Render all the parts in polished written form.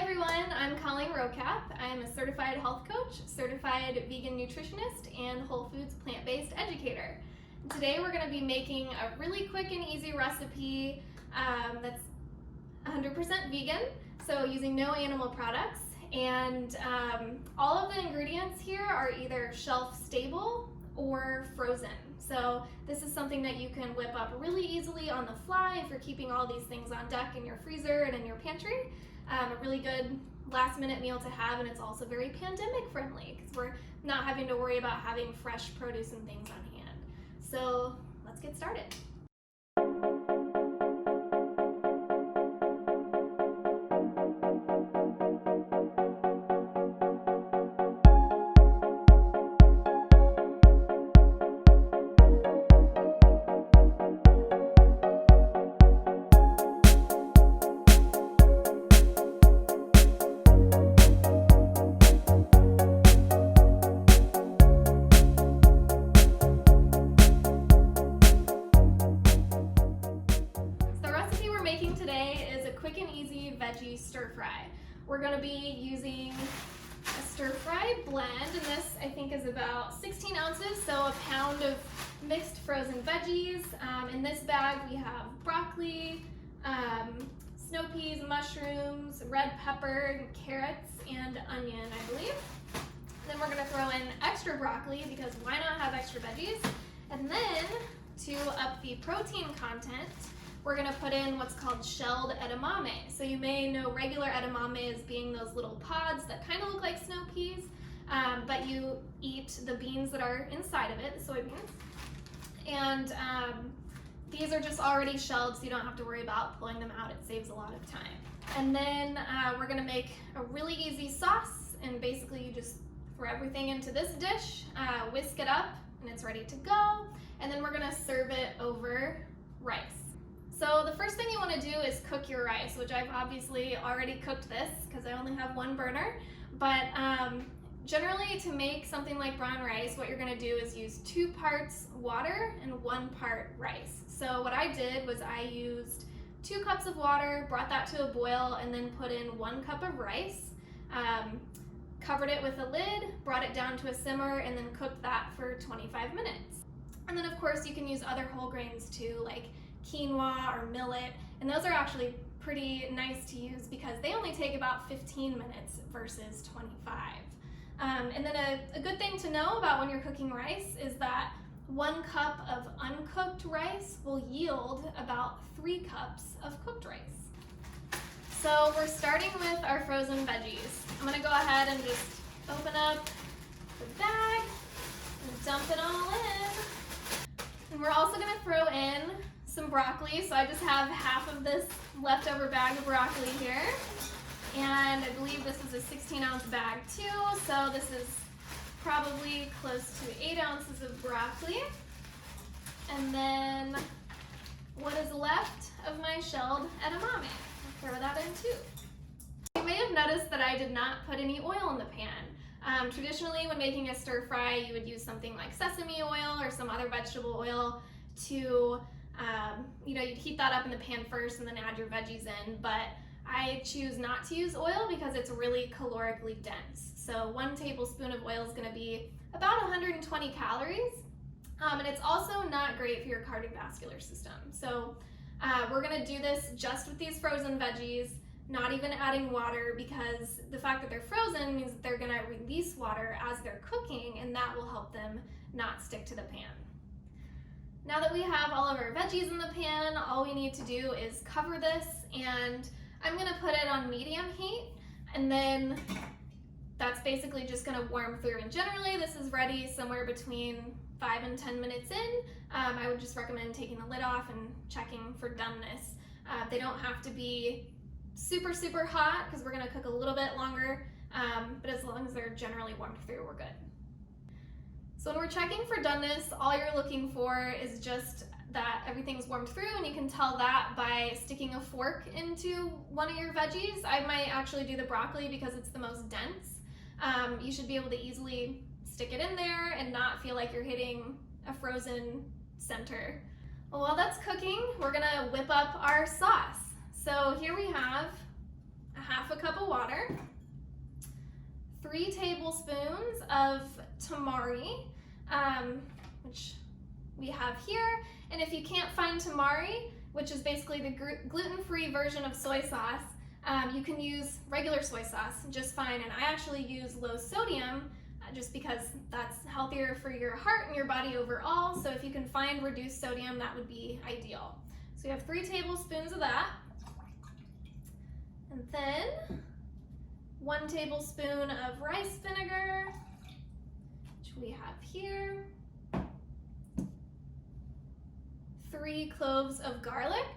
everyone, I'm Colleen Rocap. I'm a certified health coach, certified vegan nutritionist, and Whole Foods plant-based educator. Today we're going to be making a really quick and easy recipe that's 100% vegan, so using no animal products, and all of the ingredients here are either shelf stable or frozen. So this is something that you can whip up really easily on the fly if you're keeping all these things on deck in your freezer and in your pantry. A really good last minute meal to have, and it's also very pandemic friendly because we're not having to worry about having fresh produce and things on hand. So let's get started. Today is a quick and easy veggie stir fry. We're going to be using a stir fry blend, and this I think is about 16 ounces, so a pound of mixed frozen veggies. In this bag we have broccoli, snow peas, mushrooms, red pepper, carrots, and onion, I believe. Then we're going to throw in extra broccoli because why not have extra veggies? And then to up the protein content, we're going to put in what's called shelled edamame. So you may know regular edamame as being those little pods that kind of look like snow peas, but you eat the beans that are inside of it, the soybeans. And these are just already shelled, so you don't have to worry about pulling them out. It saves a lot of time. And then we're going to make a really easy sauce, and basically you just throw everything into this dish, whisk it up, and it's ready to go. And then we're going to serve it over rice. So the first thing you want to do is cook your rice, which I've obviously already cooked this because I only have one burner. But generally to make something like brown rice, what you're going to do is use 2 parts water and 1 part rice. So what I did was I used 2 cups of water, brought that to a boil, and then put in 1 cup of rice, covered it with a lid, brought it down to a simmer, and then cooked that for 25 minutes. And then of course you can use other whole grains too, like quinoa or millet, and those are actually pretty nice to use because they only take about 15 minutes versus 25. And then a good thing to know about when you're cooking rice is that 1 cup of uncooked rice will yield about 3 cups of cooked rice. So we're starting with our frozen veggies. I'm going to go ahead and just open up the bag and dump it all in. And we're also going to throw in some broccoli, so I just have half of this leftover bag of broccoli here, and I believe this is a 16-ounce bag too, so this is probably close to 8 ounces of broccoli. And then what is left of my shelled edamame, I'll throw that in too. You may have noticed that I did not put any oil in the pan. Traditionally when making a stir fry you would use something like sesame oil or some other vegetable oil to you'd heat that up in the pan first and then add your veggies in, but I choose not to use oil because it's really calorically dense. So 1 tablespoon of oil is going to be about 120 calories, and it's also not great for your cardiovascular system. So we're going to do this just with these frozen veggies, not even adding water, because the fact that they're frozen means that they're going to release water as they're cooking, and that will help them not stick to the pan. Now that we have all of our veggies in the pan, all we need to do is cover this, and I'm going to put it on medium heat, and then that's basically just going to warm through. And generally this is ready somewhere between 5 and 10 minutes in. I would just recommend taking the lid off and checking for doneness. They don't have to be super, super hot because we're going to cook a little bit longer, but as long as they're generally warmed through, we're good. So when we're checking for doneness, all you're looking for is just that everything's warmed through, and you can tell that by sticking a fork into one of your veggies. I might actually do the broccoli because it's the most dense. You should be able to easily stick it in there and not feel like you're hitting a frozen center. Well, while that's cooking, we're gonna whip up our sauce. So here we have a half a cup of water. water, 3 tablespoons of tamari, which we have here. And if you can't find tamari, which is basically the gluten-free version of soy sauce, you can use regular soy sauce just fine. And I actually use low sodium just because that's healthier for your heart and your body overall. So if you can find reduced sodium, that would be ideal. So you have 3 tablespoons of that. And then 1 tablespoon of rice vinegar, which we have here. 3 cloves of garlic.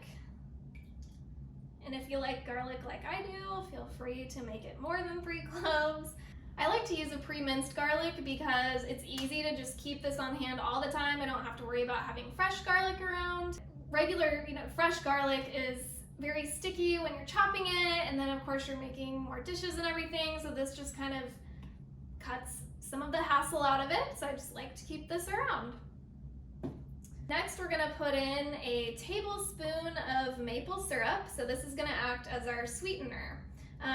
And if you like garlic like I do, feel free to make it more than 3 cloves. I like to use a pre-minced garlic because it's easy to just keep this on hand all the time. I don't have to worry about having fresh garlic around. Regular, fresh garlic is very sticky when you're chopping it, and then of course you're making more dishes and everything, so this just kind of cuts some of the hassle out of it, so I just like to keep this around. Next, we're gonna put in a tablespoon of maple syrup, so this is gonna act as our sweetener.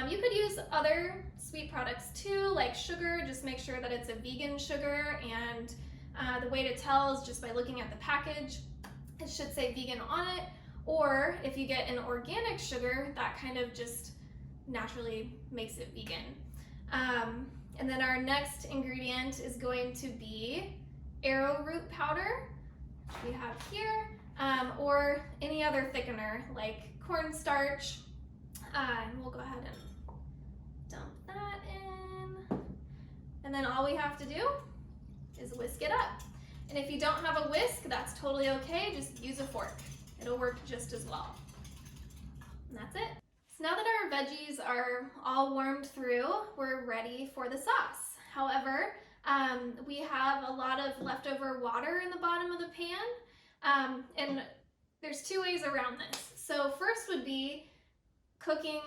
You could use other sweet products too, like sugar. Just make sure that it's a vegan sugar, and the way to tell is just by looking at the package. It should say vegan on it, or if you get an organic sugar, that kind of just naturally makes it vegan. And then our next ingredient is going to be arrowroot powder, which we have here, or any other thickener like cornstarch. And we'll go ahead and dump that in. And then all we have to do is whisk it up. And if you don't have a whisk, that's totally okay. Just use a fork. It'll work just as well. And that's it. So now that our veggies are all warmed through, we're ready for the sauce. However, we have a lot of leftover water in the bottom of the pan. And there's 2 ways around this. So first would be cooking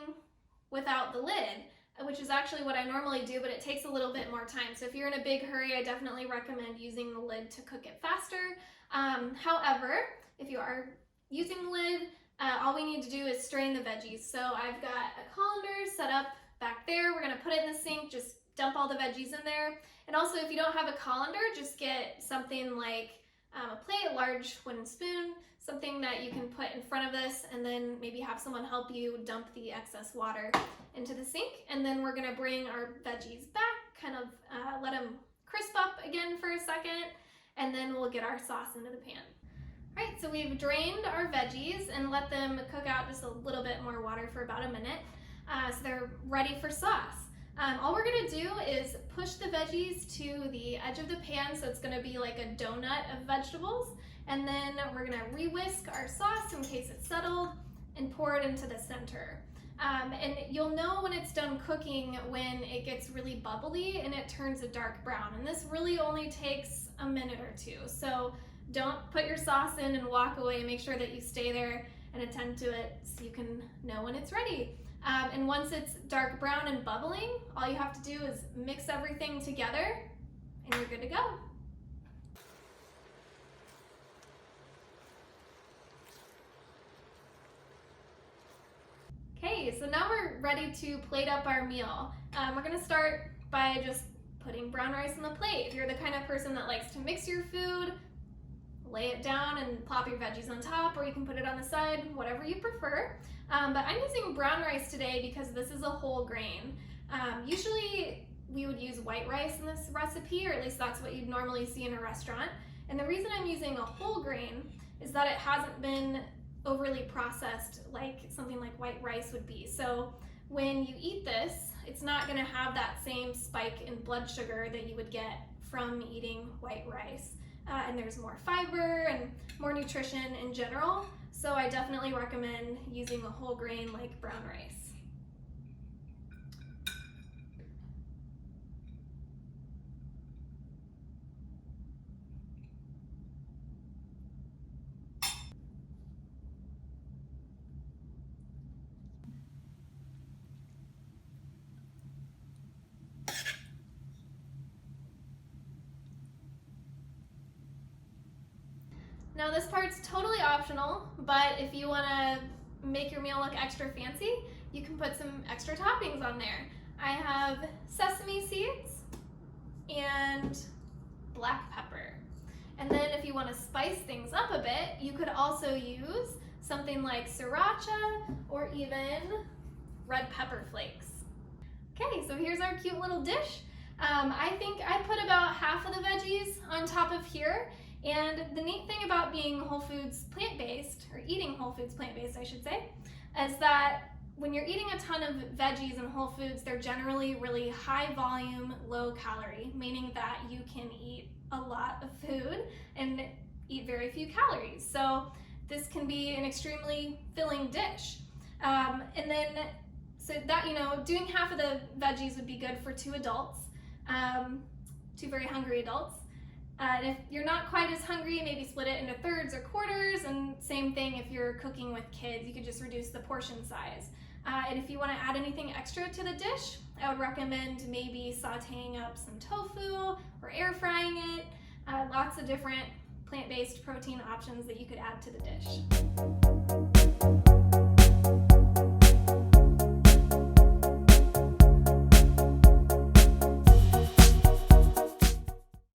without the lid, which is actually what I normally do, but it takes a little bit more time. So if you're in a big hurry, I definitely recommend using the lid to cook it faster. However, if you are using the lid, all we need to do is strain the veggies. So I've got a colander set up back there. We're gonna put it in the sink, just dump all the veggies in there. And also, if you don't have a colander, just get something like a plate, a large wooden spoon, something that you can put in front of this, and then maybe have someone help you dump the excess water into the sink. And then we're gonna bring our veggies back, kind of let them crisp up again for a second, and then we'll get our sauce into the pan. All right, so we've drained our veggies and let them cook out just a little bit more water for about a minute. So they're ready for sauce. All we're gonna do is push the veggies to the edge of the pan, so it's gonna be like a donut of vegetables, and then we're gonna re-whisk our sauce in case it's settled and pour it into the center. And you'll know when it's done cooking when it gets really bubbly and it turns a dark brown, and this really only takes a minute or 2. So don't put your sauce in and walk away. Make sure that you stay there and attend to it so you can know when it's ready. And once it's dark brown and bubbling, all you have to do is mix everything together and you're good to go. Okay, so now we're ready to plate up our meal. We're gonna start by just putting brown rice on the plate. If you're the kind of person that likes to mix your food, lay it down and plop your veggies on top, or you can put it on the side, whatever you prefer. But I'm using brown rice today because this is a whole grain. Usually we would use white rice in this recipe, or at least that's what you'd normally see in a restaurant. And the reason I'm using a whole grain is that it hasn't been overly processed like something like white rice would be. So when you eat this, it's not gonna have that same spike in blood sugar that you would get from eating white rice. And there's more fiber and more nutrition in general. So I definitely recommend using a whole grain like brown rice. Now this part's totally optional, but if you want to make your meal look extra fancy, you can put some extra toppings on there. I have sesame seeds and black pepper. And then if you want to spice things up a bit, you could also use something like sriracha or even red pepper flakes. Okay, so here's our cute little dish. I think I put about half of the veggies on top of here. And the neat thing about being whole foods plant-based, or eating whole foods plant-based I should say, is that when you're eating a ton of veggies and whole foods, they're generally really high volume, low calorie, meaning that you can eat a lot of food and eat very few calories. So this can be an extremely filling dish. And then, so that, you know, doing half of the veggies would be good for 2 adults, 2 very hungry adults. And if you're not quite as hungry, maybe split it into thirds or quarters, and same thing if you're cooking with kids, you could just reduce the portion size. And if you want to add anything extra to the dish, I would recommend maybe sauteing up some tofu or air frying it. Lots of different plant-based protein options that you could add to the dish.